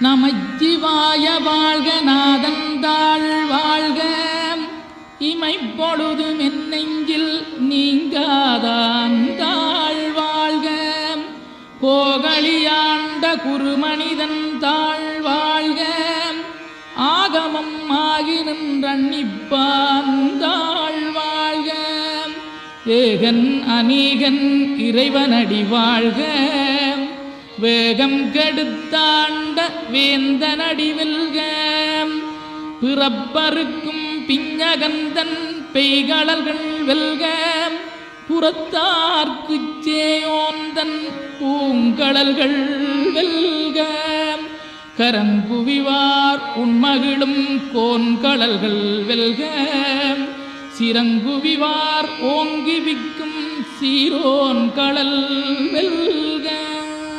நமச்சிவாய வாழ்க நாதந்தாள் வாழ்க இமைப்பொழுது மென்னெஞ்சில் நீங்காதாந்தாள் வாழ்க கோகலியாண்ட குருமனிதன் தாழ் வாழ்க ஆகமம் ஆகி நின்றன்னிப்பாந்தாள் வாழ்க ஏகன் அநீகன் இறைவனடி வாழ்க வேகம் கெடுத்தாண்ட வேந்தனடி வெல்க பிறப்பருக்கும் பிஞகந்தன் பெய்களர்கள் வெல்க புறத்தார்க்குச் சேயோந்தன் பூங்கடல்கள் வெல்க கரங்குவிவார் உண்மகிழும் கோன்கடல்கள் வெல்க சிறங்குவிவார் ஓங்கி விக்கும் சீரோன் கடல் வெல்க.